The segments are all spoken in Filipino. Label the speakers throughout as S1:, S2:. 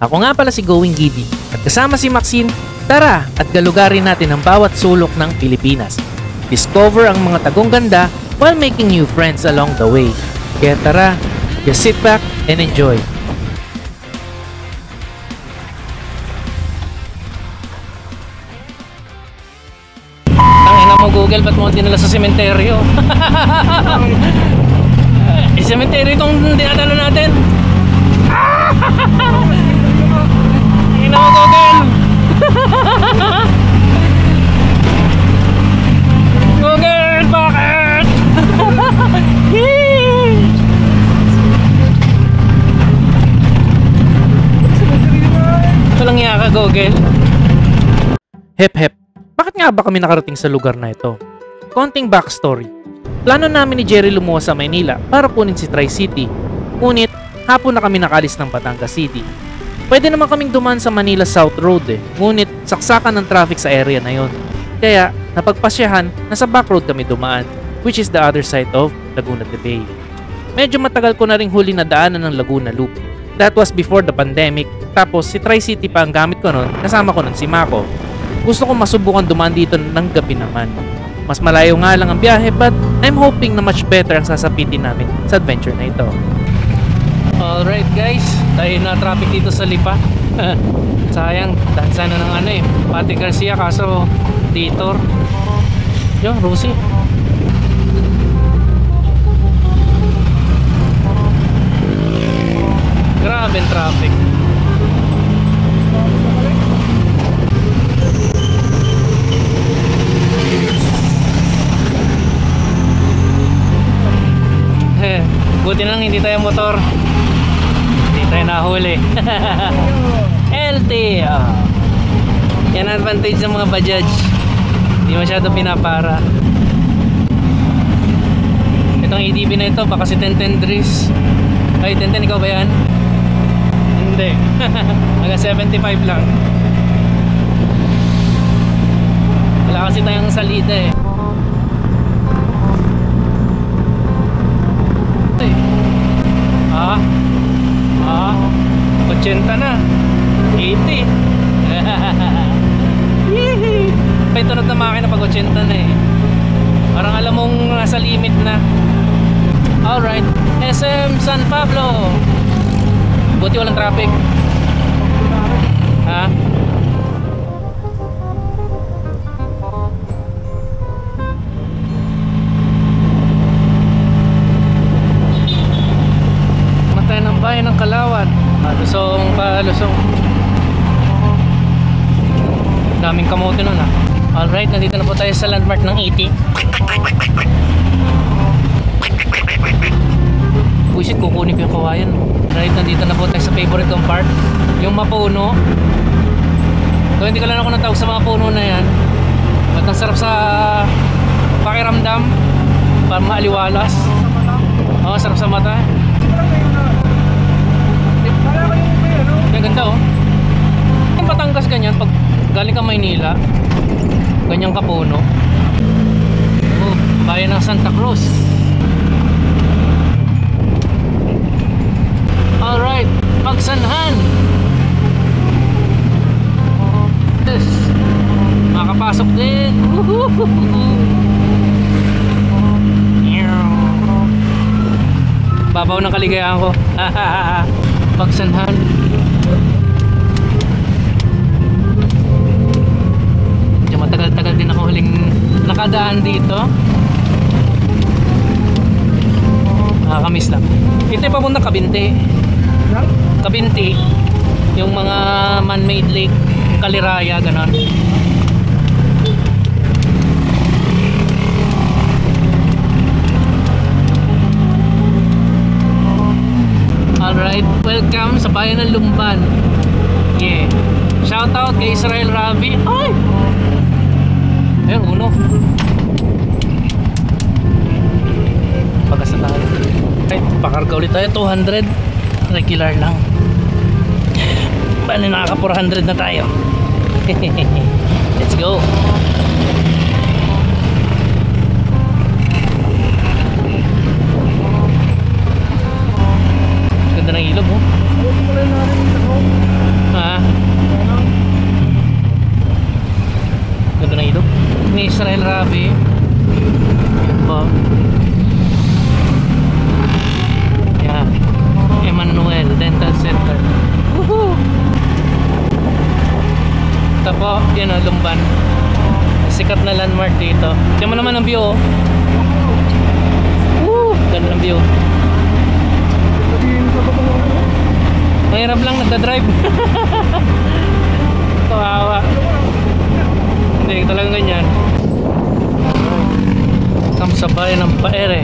S1: Ako nga pala si Going Giddy at kasama si Maxine, tara at galugarin natin ang bawat sulok ng Pilipinas. Discover ang mga tagong ganda while making new friends along the way. Kaya tara, just sit back and enjoy. Tangina mo Google, ba't mo dinala sa sementeryo? Sementeryo itong dinadala natin. Tangina mo Google. Google, bakit? Walang iya ka, Google. Hep hep, bakit nga ba kami nakarating sa lugar na ito? Konting backstory. Plano namin ni Jerry lumuwas sa Maynila para kunin si Tri-City. Ngunit, hapon na kami nakalis ng Batangas City. Pwede naman kaming dumaan sa Manila South Road ngunit saksakan ng traffic sa area na yon. Kaya, napagpasyahan na sa back road kami dumaan, which is the other side of Laguna de Bay. Medyo matagal ko na ring huli na daanan ng Laguna Loop. That was before the pandemic, tapos si Tri-City pa ang gamit ko nun, kasama ko nun si Mako. Gusto ko masubukan dumaan dito ng gabi naman. Mas malayo nga lang ang biyahe but I'm hoping na much better ang sasapitin namin sa adventure na ito. Alright guys, tayo na traffic dito sa Lipa. Sayang, dansa na ng Pati Garcia kaso detour. Yo, Rusi. Grabe ang traffic. Buti na lang hindi tayo motor. Hindi tayo nahuli. LT. Yan ang advantage ng mga Bajaj. Hindi masyado pinapara. Itong ADB na ito baka si 1010 Dries. Ay 1010, ikaw ba yan? Hindi. Hanggang 75 lang. Wala kasi tayong salida Ah, 80 na 80. May tunod na makina pag 80 na Parang alam mong nasa limit na. Alright, SM San Pablo. Buti walang traffic. Ha? Bayan ng Kalawat. Palusong. Daming kamote nun Alright, nandito na po tayo sa landmark ng 80. Buisit, kukunin ko yung kawayan. Alright, nandito na po tayo sa favorite kong part, yung Mapuno. So hindi ko lang ako natawag sa mga puno na yan. At ang sarap sa pakiramdam. Para maaliwalas. Sarap sa mata. Ang ganda Yung Batangas ganyan, pag galing ka Maynila, ganyang kapuno. Bayan ng Santa Cruz. Alright, Magsanhan. Yes, makapasok din. Babaw ng kaligayahan ko. Magsanhan. Matagal-tagal din ako huling nakadaan dito. Nakakamiss lang. Ito yung papunta Kabinti. Kabinti, yung mga man-made lake, Kaliraya, ganon. Alright, welcome sa bayan ng Lumban. Yeah. Shoutout kay Israel Ravi. Ay! Ayun, uno. Pagkasa tayo. Right, pakarga ulit tayo. 200. Regular lang. Bali, nakaka 400 na tayo. Let's go. Ganda ng ilog, oh. Dahil Rabi. Po. Yan. Emmanuel Dental Center. Woohoo! Ito po, yun o, Lumban. Sikat na landmark dito. Diyan mo naman ang view oh. Woo! Ganda ng view. Mahirap lang nagda-drive. Kawawa. Hindi, talagang ganyan. Come sa bayan ng Paere.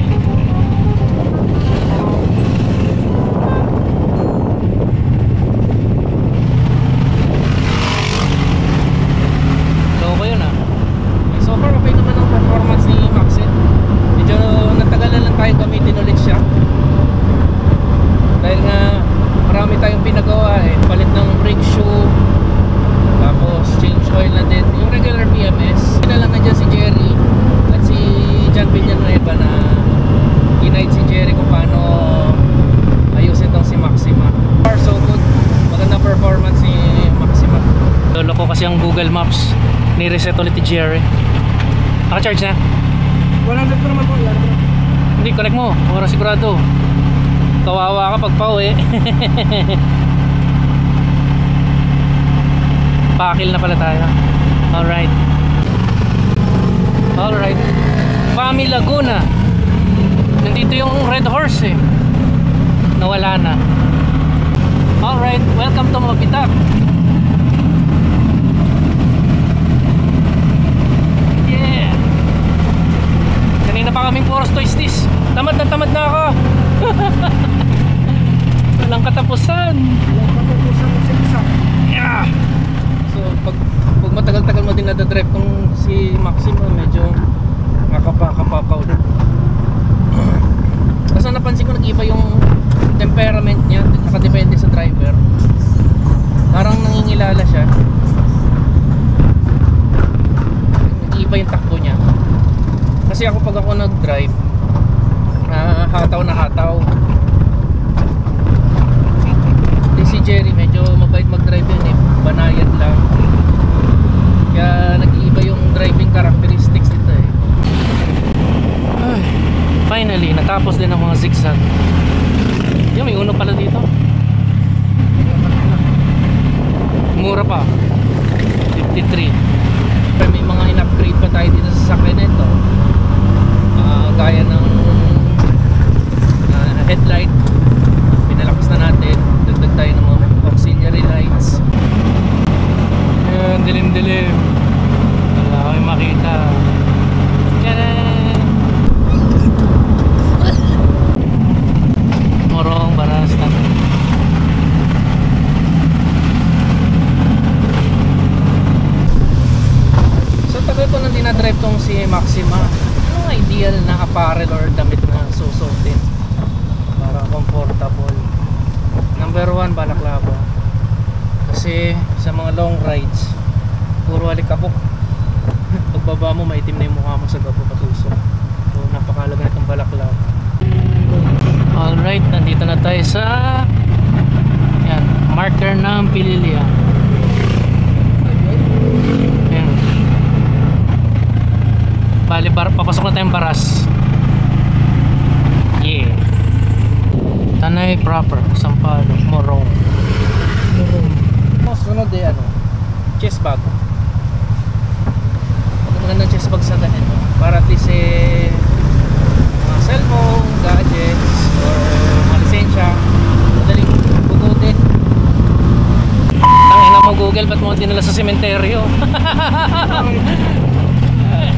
S1: Loko yun ah. So far, okay naman ang performance ni Maxine. Medyo natagalan lang tayo gamitin ulit siya. Dahil nga marami tayong pinagawa eh. Palit ng brake shoe, tapos change oil na din. Yung regular PMS. Kaya lang nandiyan si Jerry at si John Villanueva na guide si Jerry kung paano ayusin tong si Maxima. Far so good. Maganda performance ni Maxima. Lolo ko kasi ang Google Maps. Ni-reset ulit ni Jerry. Naka-charge na?
S2: 100 pa naman po yan.
S1: Hindi, connect mo. Para sigurado. Kawawa ka pag pauwi. Pakil na pala tayo. Alright. Alright. Fami Laguna. Nandito yung Red Horse eh. Nawala na. Alright. Welcome to Mabitak. Yeah. Kanina pa kaming puros toistis. Tamad na ako. Walang katapusan. Yeah. So pag matagal-tagal mo din nadadrive tong si Maximo, medyo nakapapa ulit. Kasi napansin ko nag-iba yung temperament niya, nakadepende sa driver. Parang nangingilala siya. Nag-iba yung takbo niya. Kasi ako pag ako nag-drive, hataw na hataw. Si Jerry medyo mabait mag-drive yun eh, banayad lang. Kaya nag-iiba yung driving characteristics nito eh. Ay, finally, natapos din ang mga zigzag. Yung may uno pala dito. Mura pa, 53. Pero may mga in-upgrade pa tayo dito sa sakyan nito. Gaya ng headlight, pinalakas na natin. Dagdag tayo ng mga auxiliary lights. Ayan, dilim-dilim. Wala kami makita. Tcharan! Morong baras na. So tagal ko nang dinadrive tong si Maxima. Anong ideal na apparel or damit na susuotin para comfortable? Number 1, balaklava. Kasi sa mga long rides, puro alikabok. Pagbaba mo, maitim na yung mukha mo sa gabo patusok. So napakalaga na itong balaklava. Alright, nandito na tayo sa yan, marker ng Pililya. Yan. Bali, papasok na tayong Baras. Yeah. Tanay proper, Sampalo, Morong. Sunod eh ano, chest bag. Magandang chest bag sa ganito para at least eh mga cellphone, gadgets or mga lisensya madaling bugutin. Ang ina mo Google, ba't mo dinala sa sementeryo?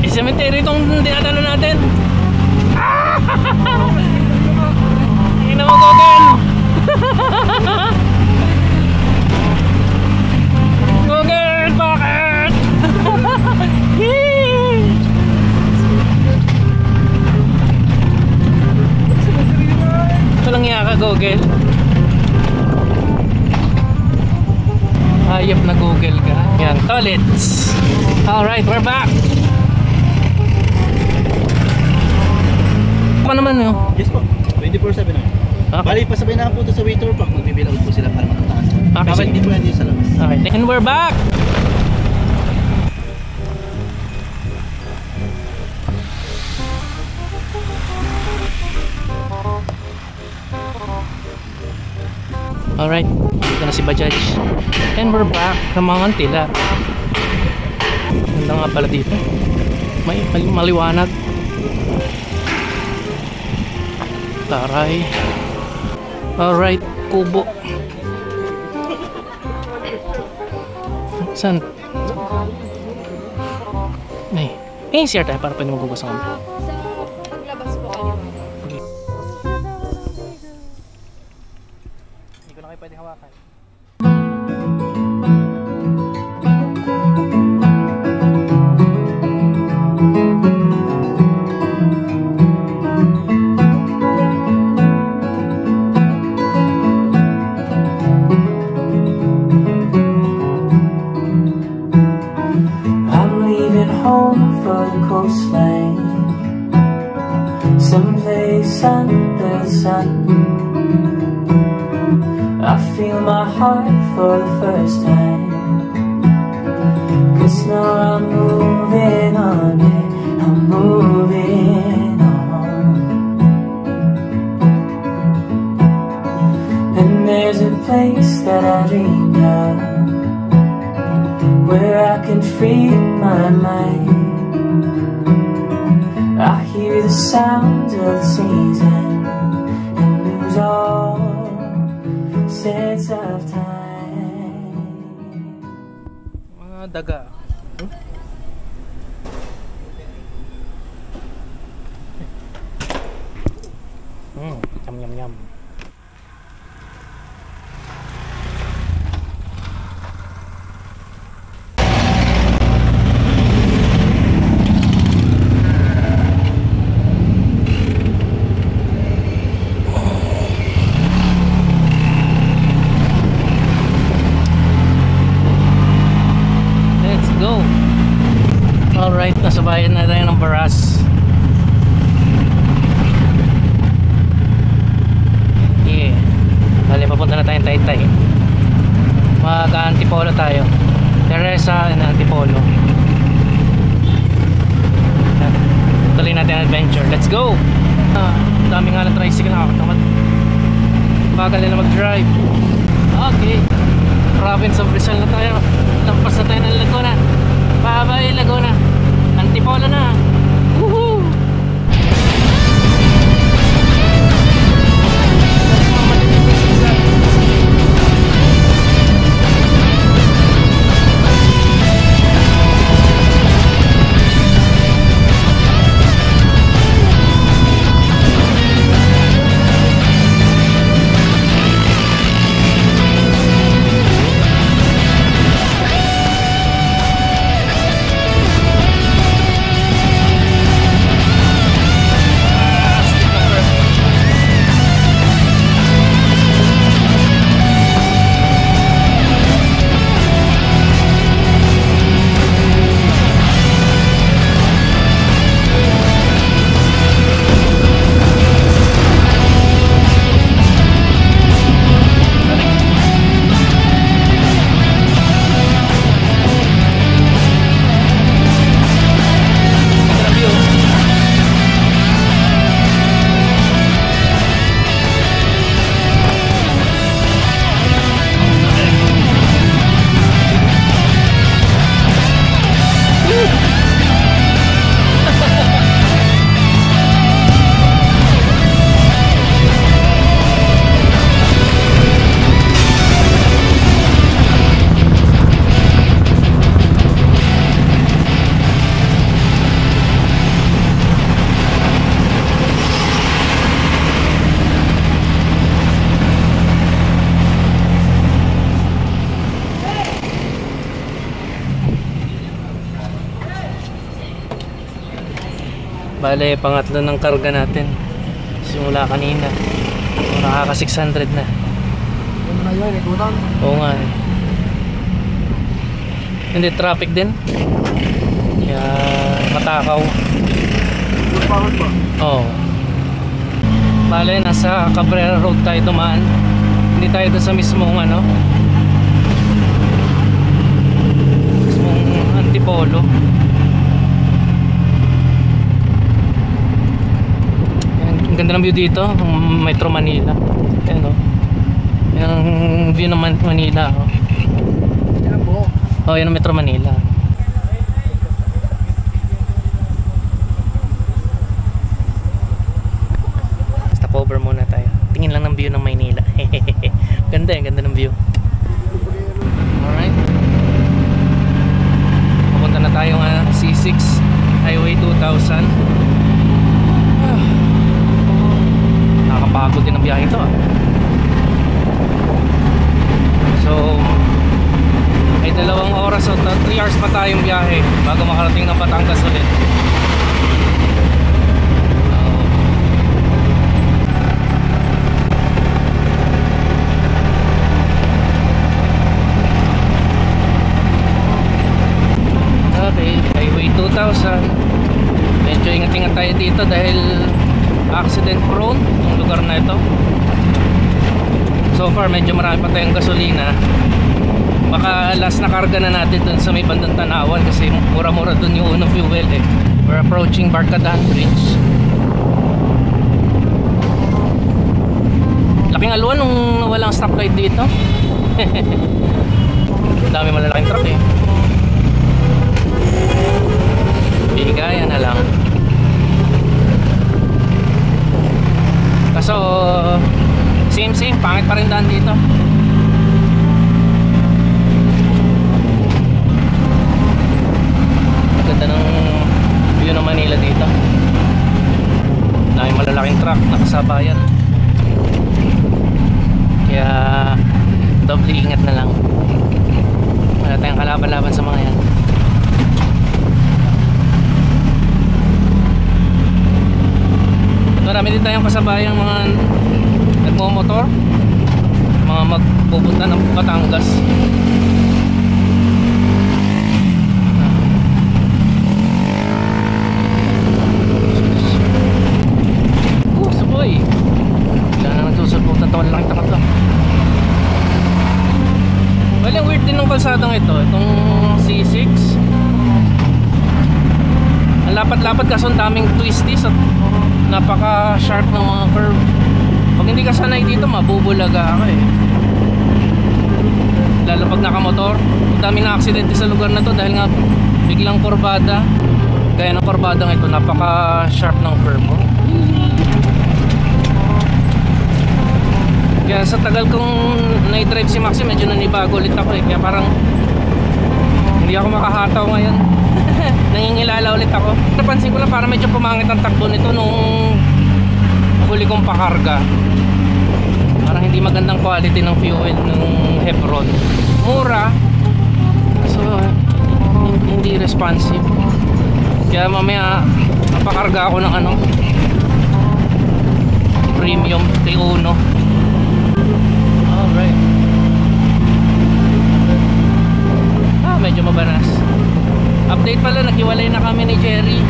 S1: Sementeryo itong dinadala natin. Ina mo Google. Google, bakit? Walang iya ka Google. Hayop na Google ka. Yan, toilets. Alright, we're back. Ano naman yun?
S2: Yes po, 24/7 na.
S1: Okay.
S2: Bali, pasabay na po ito sa waiter pack. Magbibilaw po sila para makataas.
S1: Okay,
S2: Bakit
S1: sige.
S2: hindi po yan dito sa labas?
S1: Okay, and we're back. Alright, dito na si Bajaj. And we're back sa mga Antila. Ganda nga pala dito. May maliwanag. Taray. Alright, kubo. Saan? Ay, CR tayo para pwede magugas ako.
S3: Paglabas po kayo.
S1: Hindi ko na kayo pwede hawakan.
S4: Someplace under the sun, I feel my heart for the first time. 'Cause now I'm moving on, yeah, I'm moving on. And there's a place that I dreamed of, where I can free my mind. I hear the sounds of the season and lose all sense of time.
S1: Mga daga. Yum yum yum. Alright, nasa bayan na tayo ng Baras. Yeah. Bale, papunta na tayong Taytay. Mag-Antipolo tayo. Teresa and Antipolo. Tuloy natin ang adventure. Let's go! Dami nga ng tricycle, nakakatamad. Bagal nila mag-drive. Okay. Province of Rizal na tayo. Lampas na tayo ng Laguna. Bye-bye Laguna. Antipolo na. Woohoo! Bale, pangatlo ng karga natin simula kanina. Nakaka 600 na.
S2: Ano na yun, ikutan?
S1: Oo nga eh. Hindi, traffic din. Kaya matakaw.
S2: Pagpahod ba?
S1: Oo. Bale, nasa Cabrera Road tayo dumaan. Hindi tayo doon sa mismong ano, mismong Antipolo. Ang ganda ng view dito, Metro Manila. Ayan o. Yung view ng Manila. Oh.
S2: Yan ang buo.
S1: Oh, yan ang Metro Manila. Stop over muna tayo. Tingin lang ng view ng Maynila. Ganda eh, ganda ng view. Alright. Pupunta na tayo ng C6 Highway 2000. Nakakapagod din ang biyahe ito ah. So ay 2 oras o 3 hours pa tayong biyahe bago makarating ng Batangas ulit. Okay, Highway 2000. Medyo ingat-ingat tayo dito dahil accident prone yung lugar na ito. So far medyo marami pa tayong gasolina. Baka last na karga na natin dun sa may bandang Tanawan kasi mura-mura dun yung unang fuel eh. We're approaching Barkadahan Bridge. Laking alwan nung walang stoplight dito. Dami malalaking truck eh. Bigayan na lang. Kaso same pangit pa rin daan dito. Ganda ng view ng Manila dito. Dami malalaking truck nakasabayan. Kaya doble ingat na lang. Wala tayong kalaban-laban sa mga yan. Marami din tayong kasabayang mga nagmomotor, mga magpupunta ng Batangas. Suboy! Wala na nagsusulputan ito, wala lang takot lang. Well, yung weird din ng kalsadang ito, itong C6. Ang lapat-lapat kaso ang daming twisties at napaka sharp ng mga curve. Pag hindi ka sanay dito mabubulaga ka eh. Lalo pag nakamotor. Ang daming na aksidente sa lugar na to dahil nga biglang kurbada. Gaya ng kurbadang ito, napaka sharp ng curve oh. Kaya sa tagal kong na-drive si Maxi medyo nanibago ulit ako eh. Kaya parang hindi ako makahataw ngayon. Nangingilala ulit ako. Napansin ko lang parang medyo pumangit ang takbo nito nung huli kong pakarga. Parang hindi magandang quality ng fuel nung Hebron. Mura. So hindi responsive. Kaya mamaya papakarga ako ng ano premium T1. Alright. Medyo mabanas. Update pala, naghiwalay na kami ni Jerry.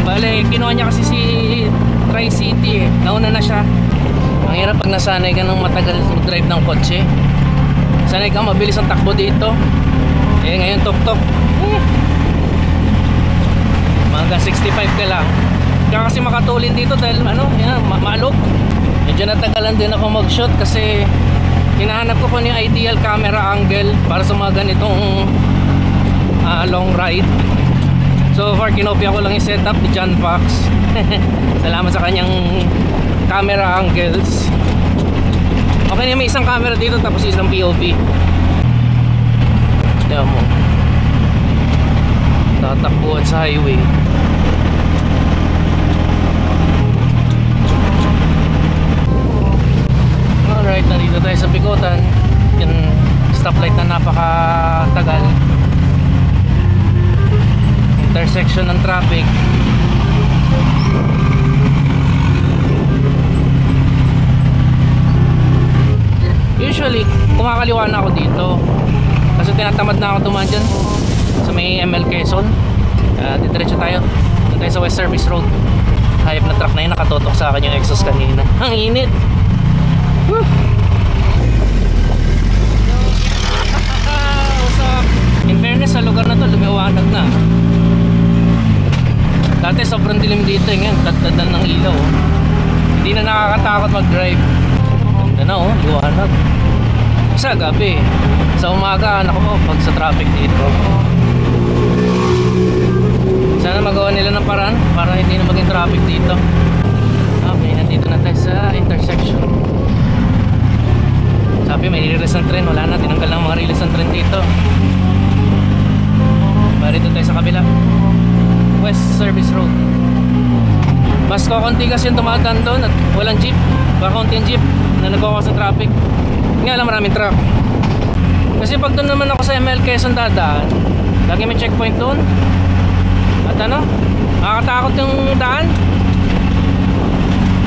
S1: Bale, kinuha niya kasi si Tri-City eh. Nauna na siya. Ang hirap pag nasanay ka ng matagal mag-drive ng kotse. Sanay ka mabilis ang takbo dito. Eh ngayon tok-tok. Mga 65 ka lang. Kaya kasi makatulin dito dahil ano, yan, maalog. Medyo natagalan din ako mag-shoot kasi hinahanap ko yung ideal camera angle para sa mga ganitong long ride. So far kinopya ko lang yung setup ni John Fox. Salamat sa kanyang camera angles. Okay na, may isang camera dito tapos isang POV. Diyan mo, tatakbuhan sa highway. Alright, nandito tayo sa Bikotan. Yung stoplight na napakatagal. Intersection ng traffic. Usually kumakaliwa na ako dito kasi tinatamad na ako dumaan dyan sa may ML Quezon. Didiretso tayo. Doon tayo sa West Service Road. Hayop na truck na yun, nakatotok sa akin yung exhaust kanina. Ang init. Woo! What's up? In fairness, sa lugar na to lumiwanag na. Dati sobrang dilim dito eh. Ngayon tadtadan ng ilaw oh. Hindi na nakakatakot mag-drive. Ganda na oh, liwanag. Sa gabi. Sa umaga, naku po, pag sa traffic dito. Sana magawa nila ng paraan para hindi na maging traffic dito. Okay, nandito na tayo sa intersection. Sabi may release ng tren, wala na, tinanggal ng mga release ng tren dito. Barito tayo sa kabila, West Service Road. Mas kakunti kasi yung tumadaan doon at walang jeep, kakunti yung jeep na nagkakas sa traffic. Nga lang maraming truck. Kasi pag doon naman ako sa ML Quezon dadaan, lagi may checkpoint doon. At ano, nakakatakot yung daan.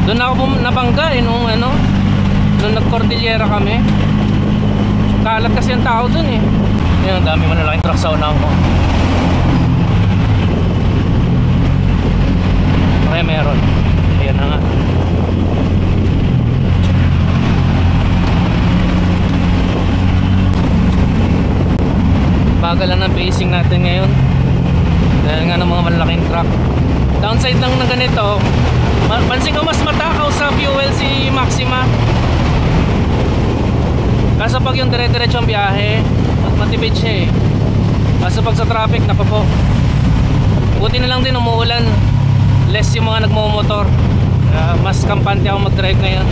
S1: Doon ako nabangga nung nag-Cordillera kami. Kalat kasi yung tao doon eh. Yan, ang dami malalaking truck sa unahan ko. Okay, meron. Ayan na nga. Bagal lang ang pacing natin ngayon dahil nga ng mga malalaking truck. Downside lang ng ganito, pansin ko mas matakaw sa fuel si Maxima. Kaso pag yung dire-diretso ang biyahe, matipid siya eh. Kaso pag sa traffic, naku po, buti na lang din umuulan, less yung mga nagmumotor. Mas kampante ako mag-drive ngayon.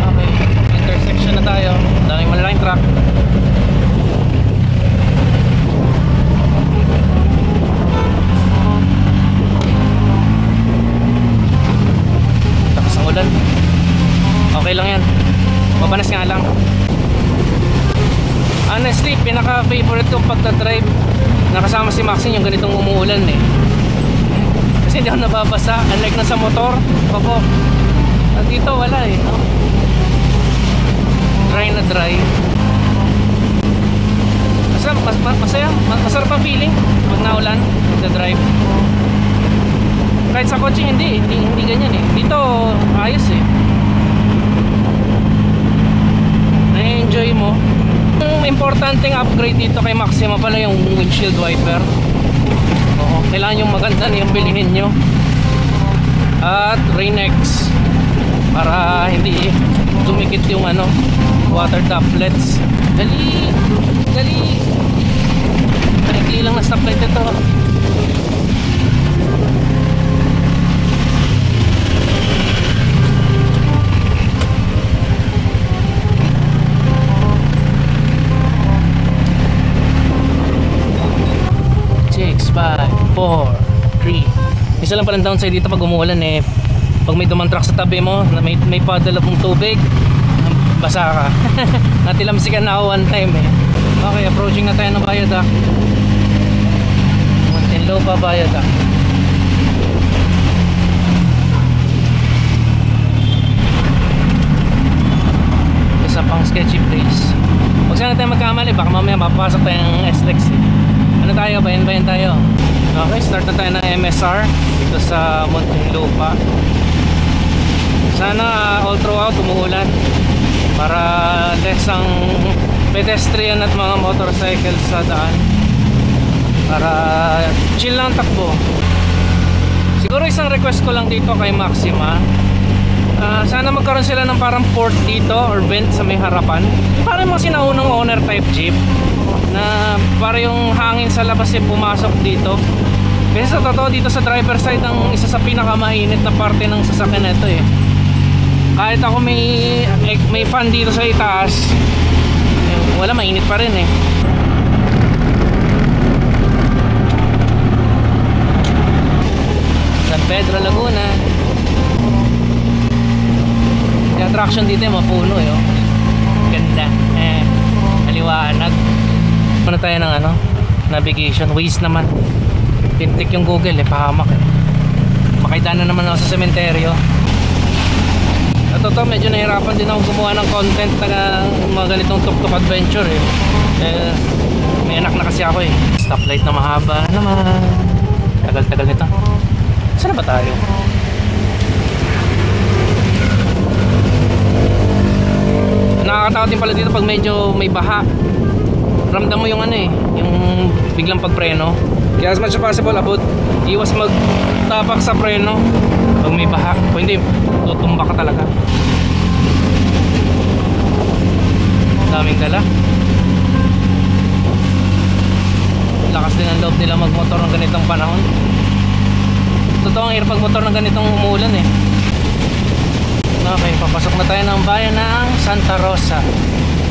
S1: Okay, intersection na tayo, daming malalaking truck. Okay lang yan, mabanas nga lang. Honestly, pinaka-favorite kong pagdadrive nakasama si Maxine yung ganitong umuulan eh. Kasi hindi ako nababasa, unlike na sa motor. Opo, dito wala eh, no? Dry na dry. Masaya, masarap ang feeling pag naulan, magdadrive. Kahit sa kotse hindi ganyan eh. Dito ayos eh, na-enjoy mo. Ang importanteng upgrade dito kay Maxima pala yung windshield wiper. Oo, kailangan yung maganda na yung bilhin nyo. At Rain-X para hindi dumikit yung water droplets. Dali, dali. Maikli lang na stoplight ito. Isa lang palang downside dito pag umuulan eh, pag may dumang truck sa tabi mo na may puddle ng tubig, basa ka. Natilamsikan na ako one time eh. Okay, approaching na tayo ng Viaduct, Muntinlupa Viaduct. Isa pang sketchy place. Huwag sana tayo magkamali, baka mamaya mapapasok tayo ng SLEX eh. Ano tayo? Bayan-bayan tayo. Okay, start na tayo ng MSR dito sa Muntinlupa. Sana all throughout umuulan para less ang pedestrian at mga motorcycle sa daan, para chill lang takbo. Siguro isang request ko lang dito kay Maxima, sana magkaroon sila ng parang port dito or vent sa may harapan, para mga sinaunang owner type jeep na para yung hangin sa labas ay pumasok dito. Kasi sa totoo dito sa driver side ang isa sa pinakamainit na parte ng sasakyan na ito eh. Kahit ako may fan dito sa itaas, wala, mainit pa rin eh. San Pedro, Laguna. Yung attraction dito yung mapuno eh, oh. Ganda eh, maliwanag. Muna tayo ng navigation, Waze naman. Pintik yung Google eh, pahamak eh. Makaidaan na naman ako sa sementeryo. At totoo, medyo nahirapan din ako gumawa ng content na mga ganitong tuk-tuk adventure eh. May anak na kasi ako eh. Stoplight na mahaba naman. Tagal-tagal nito. Saan na ba tayo? Nakakatakot din pala dito pag medyo may baha. Ramdam mo yung yung biglang pagpreno. Kaya as much as possible, iwas magtapak sa preno pag may baha. Kung hindi, tutumba ka talaga. Daming dala. Lakas din ang loob nila magmotor ng ganitong panahon. Totoo ang hirap magmotor ng ganitong umuulan eh. Okay, papasok na tayo ng bayan ng Santa Rosa.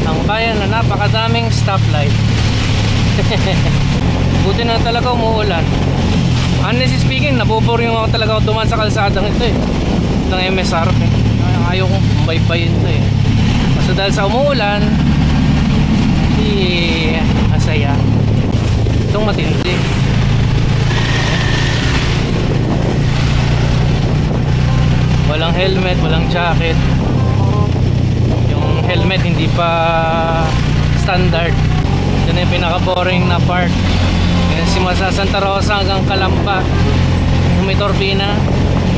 S1: Ang bayan na napakadaming stoplight. Buti na talaga umuulan. Honestly speaking, naboboring ako talaga dumaan sa kalsadang ito eh, ng MSR eh. Ayaw kong baybayin ito eh. Basta dahil sa umuulan, asaya. Itong matindi. Walang helmet, walang jacket. Yung helmet hindi pa standard. Ito na yung pinaka-boring na part. Yan si Masa Santa Rosa hanggang Calamba. Yung may turbina,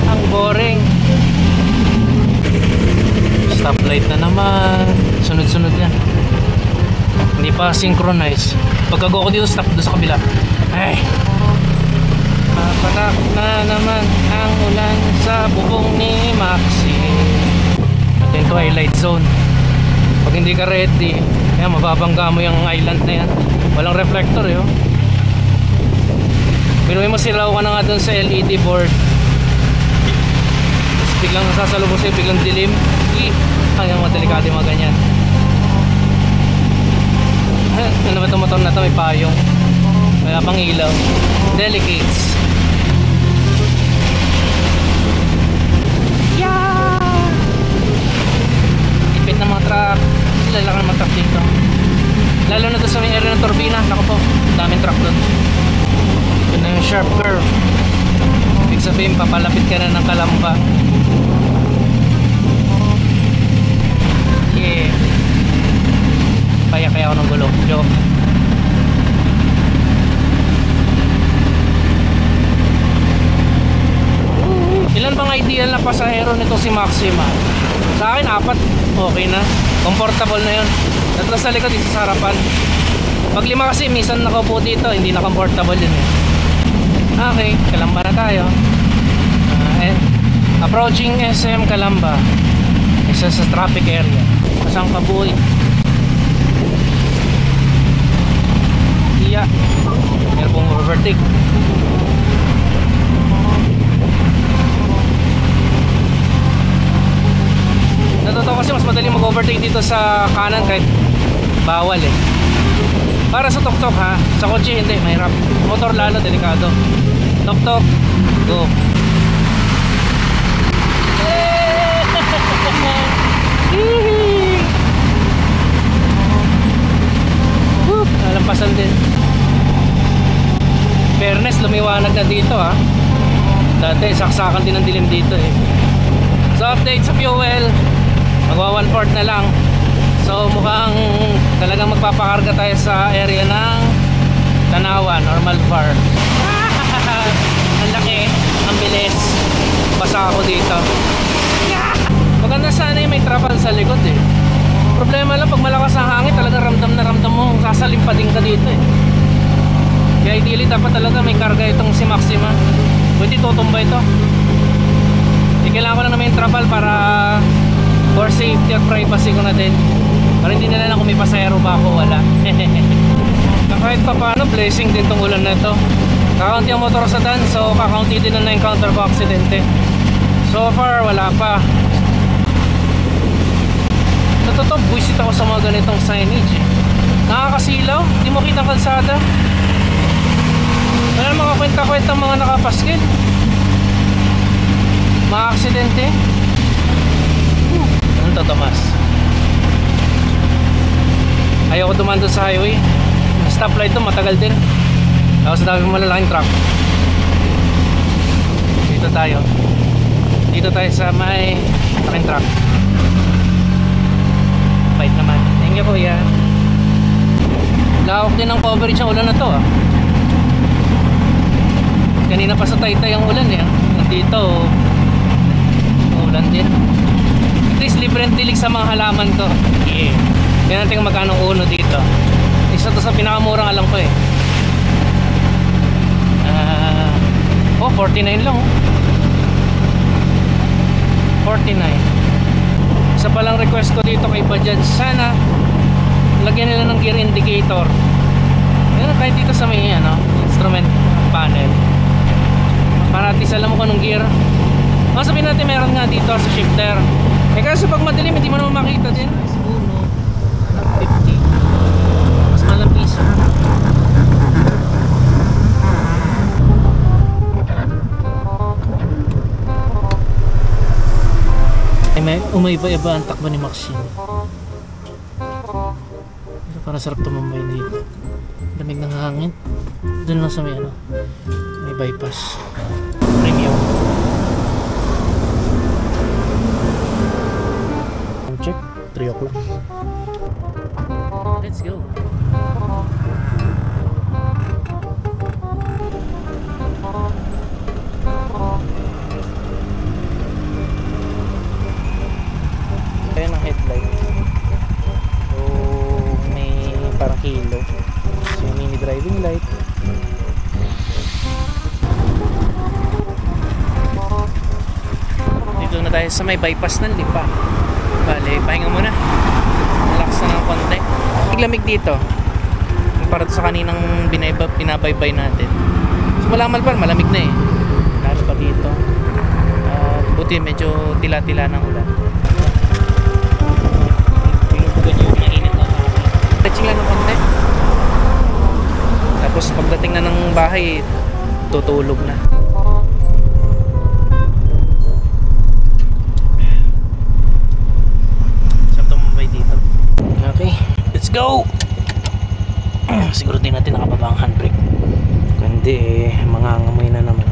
S1: ang boring. Stoplight na naman. Sunod-sunod na. Hindi pa synchronize. Pagkago ko dito, stop doon sa kabila. Ay! Patak na naman ang ulan sa bubong ni Maxi. Ito yung twilight zone. Pag hindi ka ready, yan, mababangga mo yung island na yan. Walang reflector eh. Pinuhin mo silaw ka na nga dun sa LED board. Tapos biglang sasalubong sa'yo, biglang dilim. Hanggang madalikado yung mga ganyan. Ano ba itong motor na ito? May payong. Wala pang ilaw. Delicates. Yeah! Ipit ng mga truck. Lalaki ng mga truck dito. Lalo na doon sa may area ng turbina. Naku po, daming truck doon. Ito na yung sharp curve. Ibig sabihin, papalapit ka na ng Calamba. Yeah. Kaya ako ng gulo. Joke. Ilan bang ideal na pasahero nito si Maxima? Sa akin, 4. Okay na. Comfortable na yun. Tatlo sa likod, isa sa harapan. Pag 5 kasi, minsan nakaupo dito, hindi na comfortable yun eh. Okay, Calamba na tayo. Approaching SM Calamba. Isa sa traffic area. Pasang kabuhay. Iya. Meron pong overtake. Natotoo kasi mas madali mag-overtake dito sa kanan kahit bawal eh. Para sa tok-tok ha, sa kotse hindi, mahirap. Motor lalo, delikado. Tok-tok, go. Nalampasan din. Fairness, lumiwanag na dito ha. Dati, saksakan din ang dilim dito eh. So update sa fuel, magwa 1/4 na lang. So mukhang talagang magpapakarga tayo sa area ng Tanawan or Malvar. Ang laki, ang bilis. Basa ako dito. Maganda sana yung may trapal sa likod eh. Problema lang pag malakas ang hangin, talagang ramdam na ramdam mo, sasalimpating ka dito eh. Kaya ideally dapat talaga may karga itong si Maxima. Pwede tutumba ito. Kailangan ko lang naman yung trapal para for safety at privacy ko na din. Para hindi nila lang kung may pasahero ba ako, wala. Kahit pa paano, blessing din tong ulan na ito. Kakaunti ang motor sa daan, so kakaunti din na na-encounter ko aksidente. So far, wala pa. Sa totoo, buisit ako sa mga ganitong signage eh. Nakakasilaw, hindi mo kita kalsada. Wala mga kwenta-kwenta mga nakapaskil. Mga aksidente. Ano to, Tomas? Ayaw ko dumaan doon sa highway. Stoplight to, matagal din. Tapos dami malalaking truck. Dito tayo sa may malaking truck. Bait naman. Thank you kuya. Lawak din ang coverage ang ulan na to ah. Kanina pa sa Taytay ang ulan eh. Dito ulan din. At least libre ang tilig sa mga halaman ko. Yeah. Tignan natin kung magkano uno dito. Isa to sa pinakamurang alam ko eh. 49 lang oh. 49. Isa palang request ko dito kay Bajaj, sana lagyan nila ng gear indicator. Ayun, kahit dito sa may instrument panel, para at least alam mo kung anong gear. Sabihin natin meron nga dito sa shifter. Kasi pag madilim hindi mo naman makita din. Siguro 50 mas malapis. May umaiba-iba ang takbo ni Maxine. Pero parang sarap tumambay dito. Lamig ng hangin. Doon lang sa may may bypass. Premium. Check. 3 o'clock. Let's go. Ayan ang headlight. So may parang kilo. So yung mini driving light. Dito na tayo sa may bypass ng Lipa. Bale, pahinga muna. Relax na ng konti. Lamig dito. Para sa kaninang binabaybay natin. So malamal pa, malamig na eh. Lalo pa dito. Buti medyo tila-tila ng ulan. Stretching lang ng konti. Tapos pagdating na ng bahay, tutulog na. Sarap tumambay dito. Okay, let's go! Siguro din natin nakababa ang handbrake. Kung hindi mangangamoy na naman.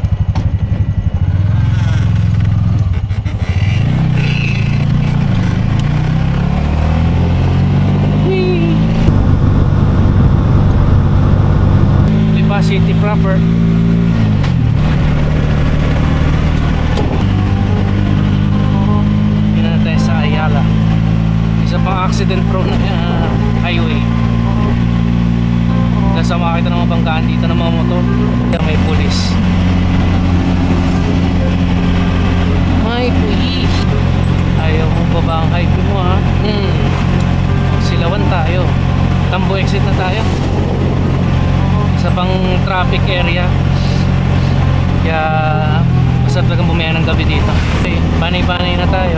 S1: City proper. Hindi na tayo sa Ayala. Isa pang accident prone na highway. Dahil sa makakita ng mga banggaan dito ng mga motor, may pulis. May pulis. Ayaw mo ba ba ang highway mo ha? Silawan tayo. Tambo exit na tayo. Isa pang traffic area. Kaya masarap talagang bumaya ng gabi dito. Okay, panay-panay na tayo.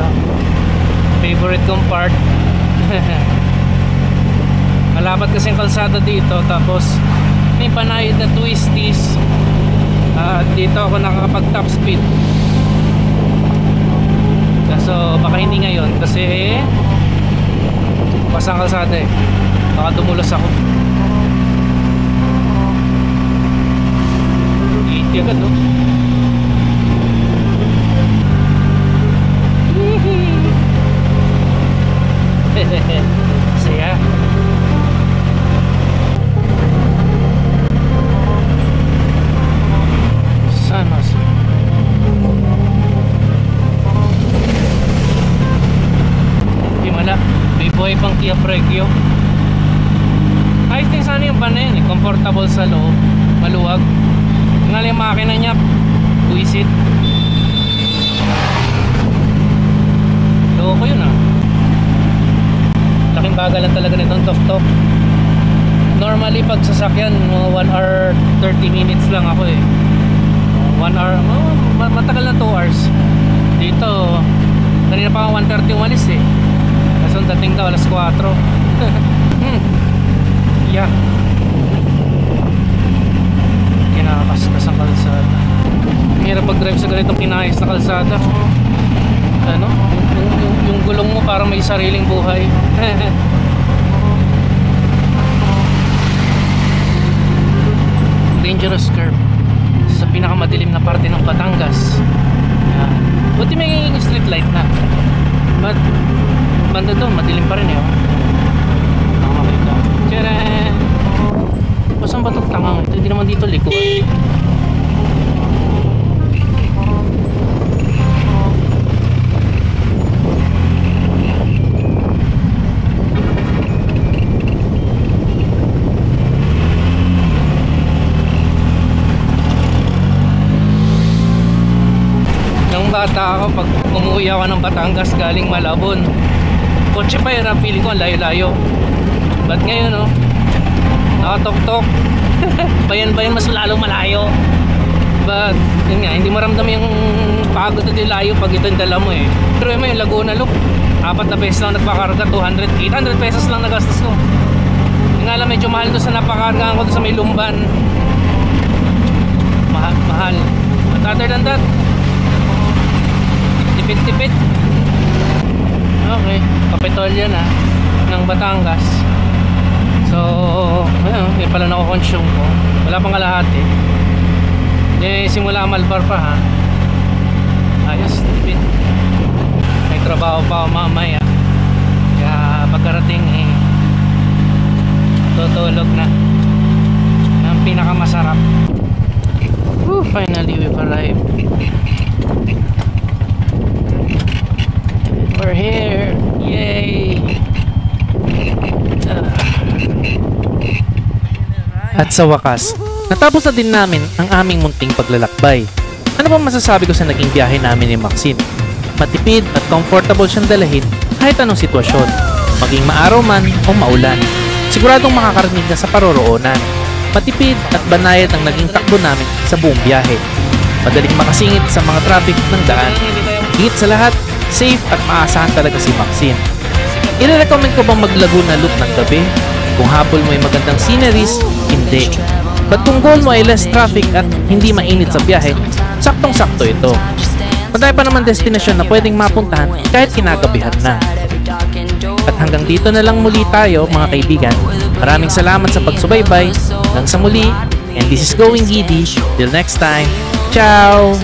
S1: Favorite kong part. Malapat kasi ang kalsada dito. Tapos may panayod na twisties. Dito ako nakakapag top speed. Kaso baka hindi ngayon. Kasi pasang kalsada eh. Baka dumulos ako. Iya kan tuh. Saya. Sana sih. Gimana? May buhay pang Kia Pregio. Ayos din sana yung van na yan eh. Comfortable sa loob. Maluwag. Tingnan yung makina niya, buisit. Loko yun ah. Laking bagal lang talaga nitong tok-tok. Normally pag sasakyan, 1 hour 30 minutes lang ako eh. 1 hour, matagal na 2 hours. Dito, kanina pa 1:30 umalis eh. Kaso dating daw alas 4. Yeah. Kinakaskas ang kalsada. Hirap pag-drive sa ganitong pinayos na kalsada. Ano? Yung gulong mo parang may sariling buhay. Dangerous curve sa pinakamadilim na parte ng Batangas. Buti may street light na. But banda doon, madilim pa rin eh. Nakamakita. Tcharan! Saan ba itong tangang? Hindi naman dito likuan. Nung bata ako, pag umuwi ako ng Batangas galing Malabon, kotse pa yun, feeling ko ang layo-layo. Ba't ngayon, no? Nakatok-tok. Bayan-bayan mas lalong malayo. But, yun nga, hindi maramdam yung pagod at yung layo pag ito yung dala mo eh. Pero yun, yung Laguna Loop, 4 na pesos lang nagpakarga, 800 pesos lang nagastos ko. Yung nga lang, medyo mahal doon sa napakargaan ko doon sa may Lumban. Mahal. But other than that, tipid-tipid. Okay, Kapitolyo na ng Batangas. So, ayun, yun pala nako-consume ko. Wala pang kalahati. Simula Malbar pa ha. Ayos, tipid. May trabaho pa ako mamaya. Kaya pagkarating tutulog na ng pinakamasarap. Finally we've arrived. We're here. Yay! At sa wakas, natapos na din namin ang aming munting paglalakbay. Ano ba masasabi ko sa naging biyahe namin ni Maxine? Matipid at comfortable siyang dalahin kahit anong sitwasyon, maging maaraw man o maulan. Siguradong makakarinig na sa paroroonan. Matipid at banayad ang naging takbo namin sa buong biyahe. Madaling makasingit sa mga traffic ng daan. Higit sa lahat, safe at maasahan talaga si Maxine. I-recommend ko bang mag-Laguna Loop ng gabi? Kung habol mo ay magandang sceneries, hindi. But kung goal mo ay less traffic at hindi mainit sa biyahe, saktong-sakto ito. Madami pa naman destinasyon na pwedeng mapuntahan kahit kinagabihan na. At hanggang dito na lang muli tayo mga kaibigan. Maraming salamat sa pagsubaybay. Hanggang sa muli. And this is Going Giddy. Till next time. Ciao!